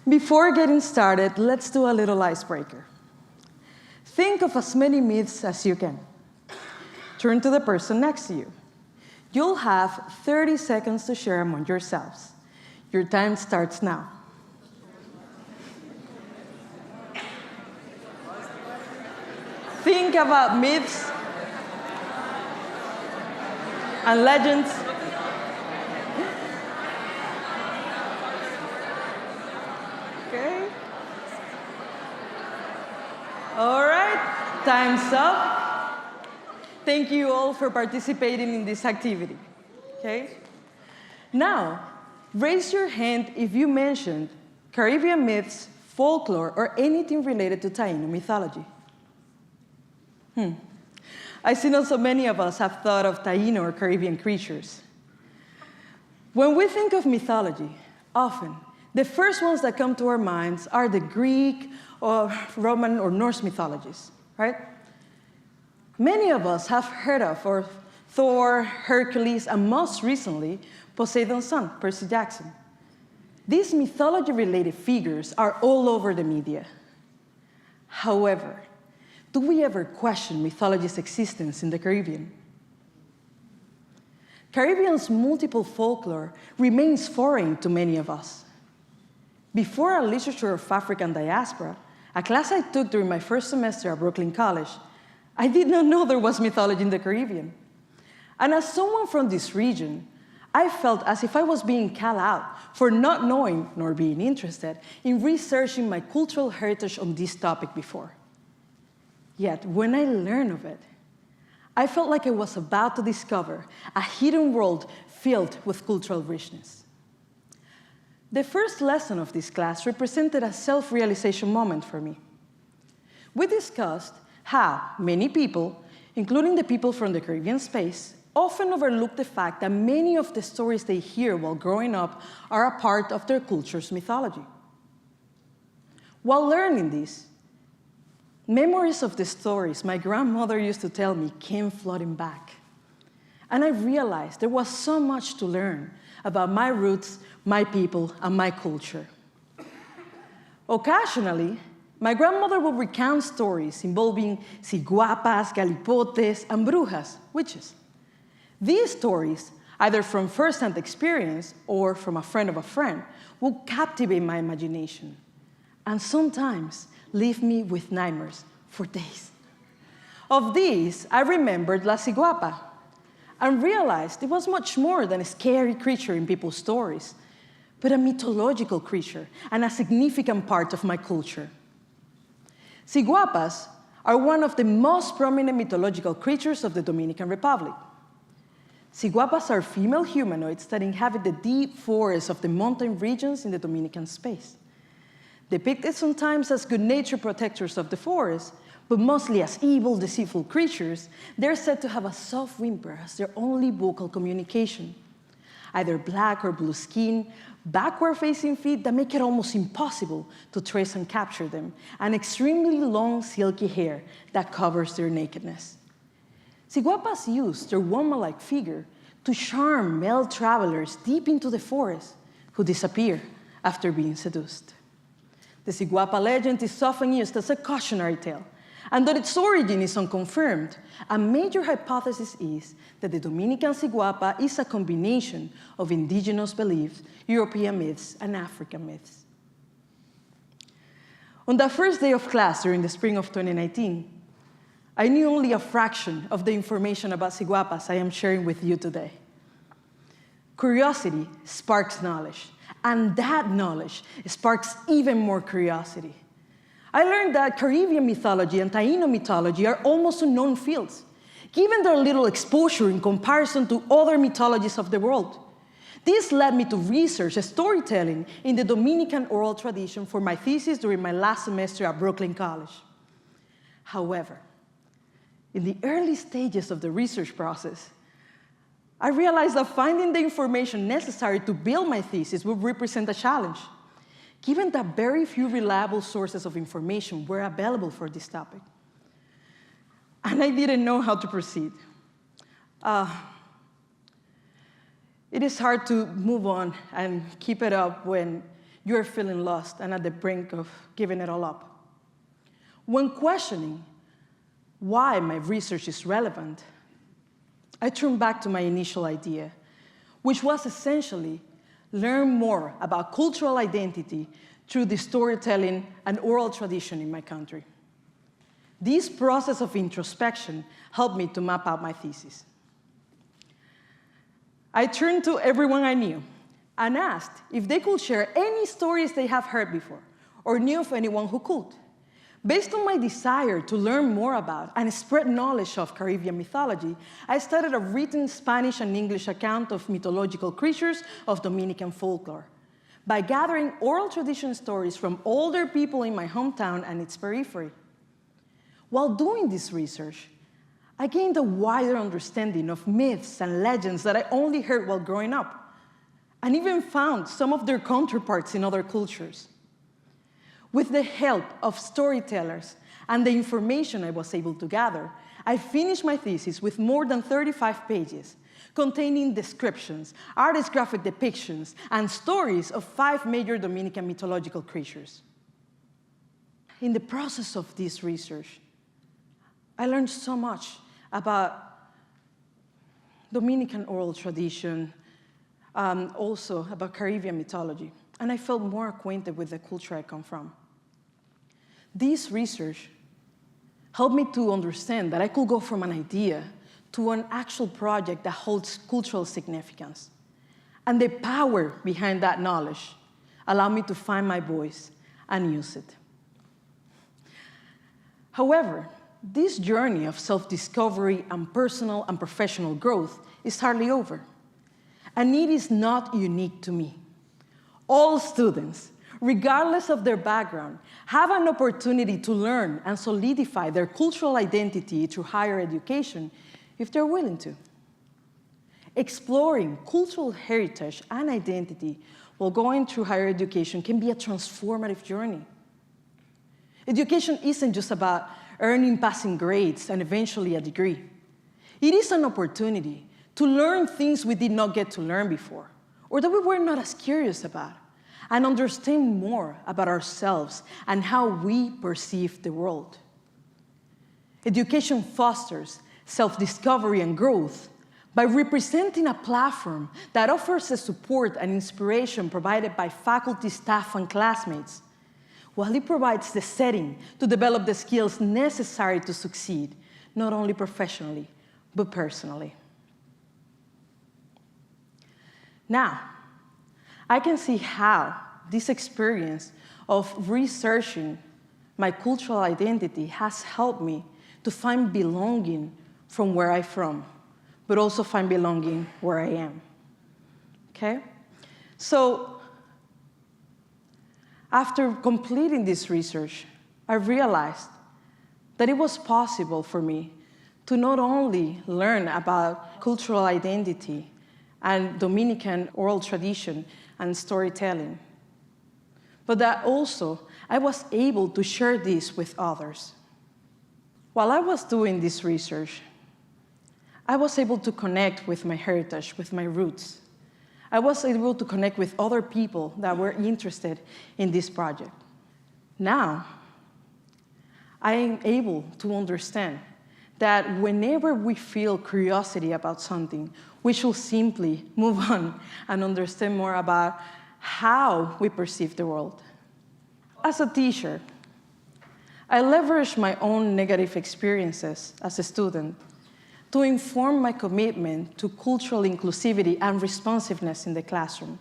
Before getting started, let's do a little icebreaker. Think of as many myths as you can. Turn to the person next to you. You'll have 30 seconds to share among yourselves. Your time starts now. Think about myths and legends. Okay. All right, time's up. Thank you all for participating in this activity. Okay? Now, raise your hand if you mentioned Caribbean myths, folklore, or anything related to Taino mythology. I see not so many of us have thought of Taino or Caribbean creatures. When we think of mythology, often, the first ones that come to our minds are the Greek or Roman or Norse mythologies, right? Many of us have heard of Thor, Hercules, and most recently, Poseidon's son, Percy Jackson. These mythology-related figures are all over the media. However, do we ever question mythology's existence in the Caribbean? Caribbean's multiple folklore remains foreign to many of us. Before a literature of African diaspora, a class I took during my first semester at Brooklyn College, I did not know there was mythology in the Caribbean. And as someone from this region, I felt as if I was being called out for not knowing nor being interested in researching my cultural heritage on this topic before. Yet, when I learned of it, I felt like I was about to discover a hidden world filled with cultural richness. The first lesson of this class represented a self-realization moment for me. We discussed how many people, including the people from the Caribbean space, often overlook the fact that many of the stories they hear while growing up are a part of their culture's mythology. While learning this, memories of the stories my grandmother used to tell me came flooding back. And I realized there was so much to learn about my roots, my people, and my culture. Occasionally, my grandmother would recount stories involving ciguapas, galipotes, and brujas, witches. These stories, either from first-hand experience or from a friend, would captivate my imagination, and sometimes leave me with nightmares for days. Of these, I remembered La Ciguapa and realized it was much more than a scary creature in people's stories, but a mythological creature and a significant part of my culture. Ciguapas are one of the most prominent mythological creatures of the Dominican Republic. Ciguapas are female humanoids that inhabit the deep forests of the mountain regions in the Dominican space. Depicted sometimes as good-natured protectors of the forest, but mostly as evil, deceitful creatures, they're said to have a soft whimper as their only vocal communication. Either black or blue skin, backward-facing feet that make it almost impossible to trace and capture them, and extremely long, silky hair that covers their nakedness. Ciguapas use their woman-like figure to charm male travelers deep into the forest who disappear after being seduced. The Ciguapa legend is often used as a cautionary tale, and though its origin is unconfirmed, a major hypothesis is that the Dominican Ciguapa is a combination of indigenous beliefs, European myths, and African myths. On the first day of class during the spring of 2019, I knew only a fraction of the information about Ciguapas I am sharing with you today. Curiosity sparks knowledge, and that knowledge sparks even more curiosity. I learned that Caribbean mythology and Taino mythology are almost unknown fields, given their little exposure in comparison to other mythologies of the world. This led me to research storytelling in the Dominican oral tradition for my thesis during my last semester at Brooklyn College. However, in the early stages of the research process, I realized that finding the information necessary to build my thesis would represent a challenge, given that very few reliable sources of information were available for this topic. And I didn't know how to proceed. It is hard to move on and keep it up when you're feeling lost and at the brink of giving it all up. When questioning why my research is relevant, I turn back to my initial idea, which was essentially learn more about cultural identity through the storytelling and oral tradition in my country. This process of introspection helped me to map out my thesis. I turned to everyone I knew and asked if they could share any stories they have heard before or knew of anyone who could. Based on my desire to learn more about and spread knowledge of Caribbean mythology, I started a written Spanish and English account of mythological creatures of Dominican folklore by gathering oral tradition stories from older people in my hometown and its periphery. While doing this research, I gained a wider understanding of myths and legends that I only heard while growing up, and even found some of their counterparts in other cultures. With the help of storytellers and the information I was able to gather, I finished my thesis with more than 35 pages, containing descriptions, artist graphic depictions, and stories of 5 major Dominican mythological creatures. In the process of this research, I learned so much about Dominican oral tradition, also about Caribbean mythology, and I felt more acquainted with the culture I come from. This research helped me to understand that I could go from an idea to an actual project that holds cultural significance. And the power behind that knowledge allowed me to find my voice and use it. However, this journey of self-discovery and personal and professional growth is hardly over. And it is not unique to me. All students, regardless of their background, have an opportunity to learn and solidify their cultural identity through higher education if they're willing to. Exploring cultural heritage and identity while going through higher education can be a transformative journey. Education isn't just about earning passing grades and eventually a degree. It is an opportunity to learn things we did not get to learn before, or that we were not as curious about, and understand more about ourselves and how we perceive the world. Education fosters self-discovery and growth by representing a platform that offers the support and inspiration provided by faculty, staff, and classmates, while it provides the setting to develop the skills necessary to succeed, not only professionally, but personally. Now, I can see how this experience of researching my cultural identity has helped me to find belonging from where I'm from, but also find belonging where I am, okay? So after completing this research, I realized that it was possible for me to not only learn about cultural identity and Dominican oral tradition and storytelling, but that also I was able to share this with others. While I was doing this research, I was able to connect with my heritage, with my roots. I was able to connect with other people that were interested in this project. Now, I am able to understand that whenever we feel curiosity about something, we should simply move on and understand more about how we perceive the world. As a teacher, I leverage my own negative experiences as a student to inform my commitment to cultural inclusivity and responsiveness in the classroom,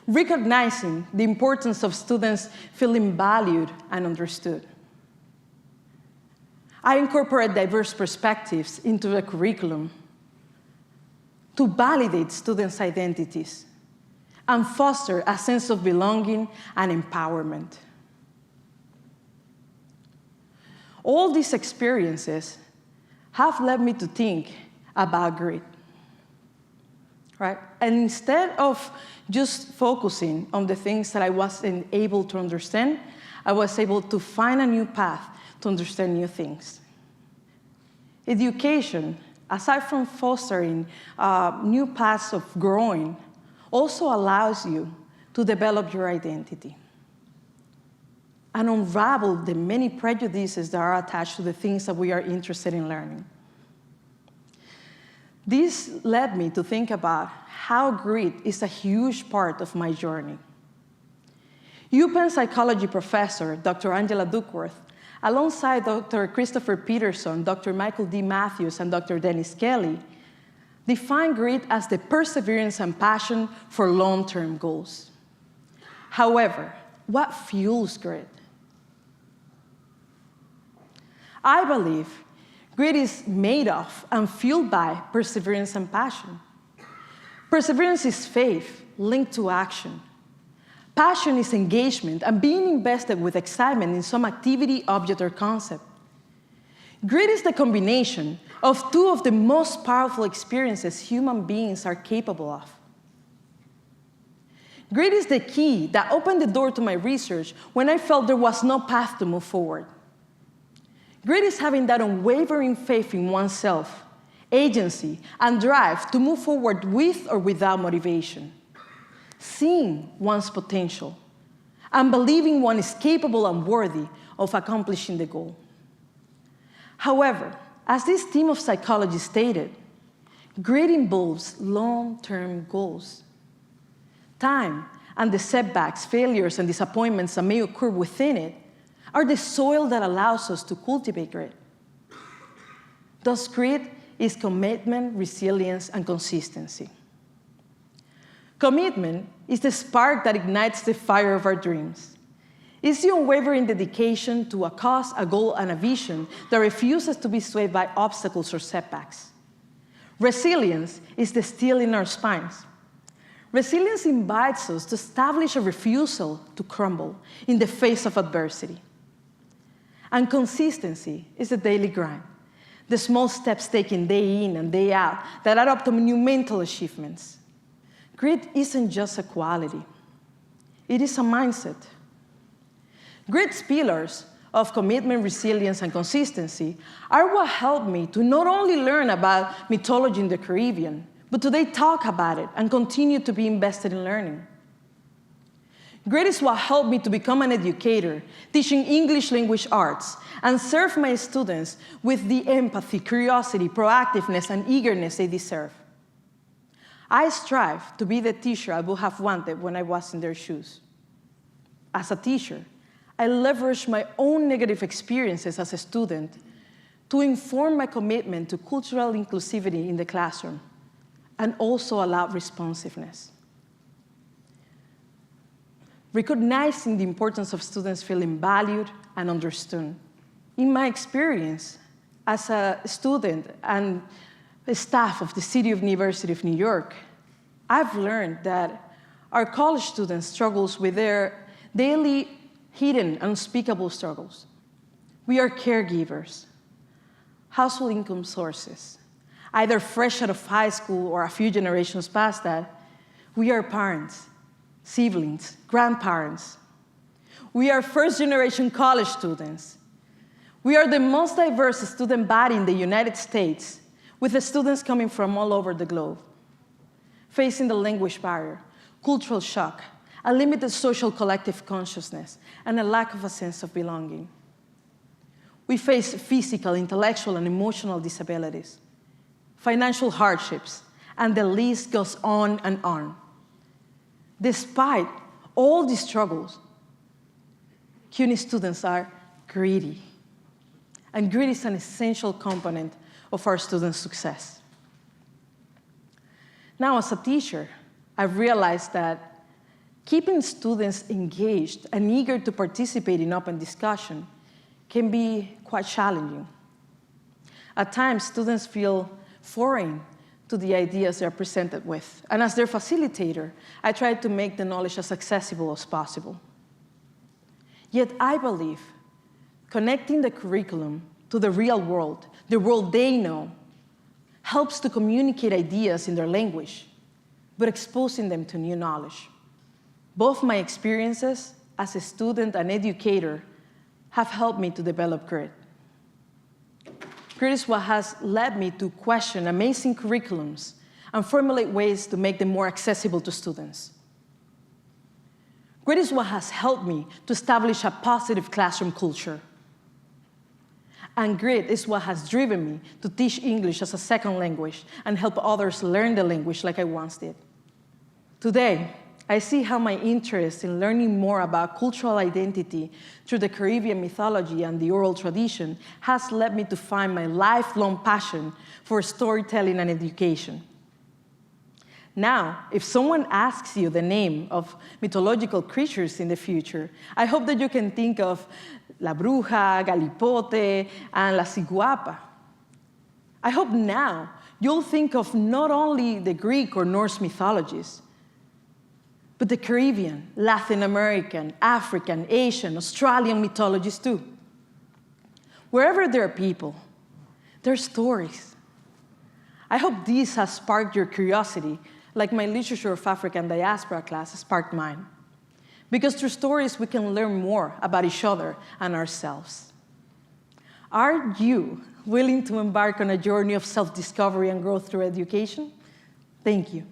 recognizing the importance of students feeling valued and understood. I incorporate diverse perspectives into the curriculum to validate students' identities and foster a sense of belonging and empowerment. All these experiences have led me to think about grit, right? And instead of just focusing on the things that I wasn't able to understand, I was able to find a new path to understand new things. Education, aside from fostering new paths of growing, also allows you to to develop your identity and unravel the many prejudices that are attached to the things that we are interested in learning. This led me to think about how grit is a huge part of my journey. UPenn psychology professor, Dr. Angela Duckworth, alongside Dr. Christopher Peterson, Dr. Michael D. Matthews, and Dr. Dennis Kelly, define grit as the perseverance and passion for long-term goals. However, what fuels grit? I believe grit is made of and fueled by perseverance and passion. Perseverance is faith linked to action. Passion is engagement and being invested with excitement in some activity, object, or concept. Grit is the combination of two of the most powerful experiences human beings are capable of. Grit is the key that opened the door to my research when I felt there was no path to move forward. Grit is having that unwavering faith in oneself, agency, and drive to move forward with or without motivation. Seeing one's potential, and believing one is capable and worthy of accomplishing the goal. However, as this team of psychologists stated, grit involves long-term goals. Time and the setbacks, failures, and disappointments that may occur within it are the soil that allows us to cultivate grit. Thus, grit is commitment, resilience, and consistency. Commitment is the spark that ignites the fire of our dreams. It's the unwavering dedication to a cause, a goal, and a vision that refuses to be swayed by obstacles or setbacks. Resilience is the steel in our spines. Resilience invites us to establish a refusal to crumble in the face of adversity. And consistency is the daily grind, the small steps taken day in and day out that add up to monumental achievements. Grit isn't just a quality. It is a mindset. Grit's pillars of commitment, resilience, and consistency are what helped me to not only learn about mythology in the Caribbean, but today talk about it and continue to be invested in learning. Grit is what helped me to become an educator, teaching English language arts, and serve my students with the empathy, curiosity, proactiveness, and eagerness they deserve. I strive to be the teacher I would have wanted when I was in their shoes. As a teacher, I leverage my own negative experiences as a student to inform my commitment to cultural inclusivity in the classroom and also allow responsiveness. Recognizing the importance of students feeling valued and understood. In my experience as a student and the staff of the City of University of New York, I've learned that our college students struggle with their daily hidden, unspeakable struggles. We are caregivers, household income sources, either fresh out of high school or a few generations past that. We are parents, siblings, grandparents. We are first-generation college students. We are the most diverse student body in the United States, with the students coming from all over the globe, facing the language barrier, cultural shock, a limited social collective consciousness, and a lack of a sense of belonging. We face physical, intellectual, and emotional disabilities, financial hardships, and the list goes on and on. Despite all these struggles, CUNY students are gritty, and grit is an essential component of our students' success. Now, as a teacher, I've realized that keeping students engaged and eager to participate in open discussion can be quite challenging. At times, students feel foreign to the ideas they're presented with. And as their facilitator, I try to make the knowledge as accessible as possible. Yet I believe connecting the curriculum to the real world, the world they know, helps to communicate ideas in their language, but exposing them to new knowledge. Both my experiences as a student and educator have helped me to develop grit. Grit is what has led me to question amazing curriculums and formulate ways to make them more accessible to students. Grit is what has helped me to establish a positive classroom culture. And grit is what has driven me to teach English as a second language and help others learn the language like I once did. Today, I see how my interest in learning more about cultural identity through the Caribbean mythology and the oral tradition has led me to find my lifelong passion for storytelling and education. Now, if someone asks you the name of mythological creatures in the future, I hope that you can think of La Bruja, Galipote, and La Ciguapa. I hope now you'll think of not only the Greek or Norse mythologies, but the Caribbean, Latin American, African, Asian, Australian mythologies too. Wherever there are people, there are stories. I hope this has sparked your curiosity, like my Literature of African Diaspora class sparked mine. Because through stories, we can learn more about each other and ourselves. Are you willing to embark on a journey of self-discovery and growth through education? Thank you.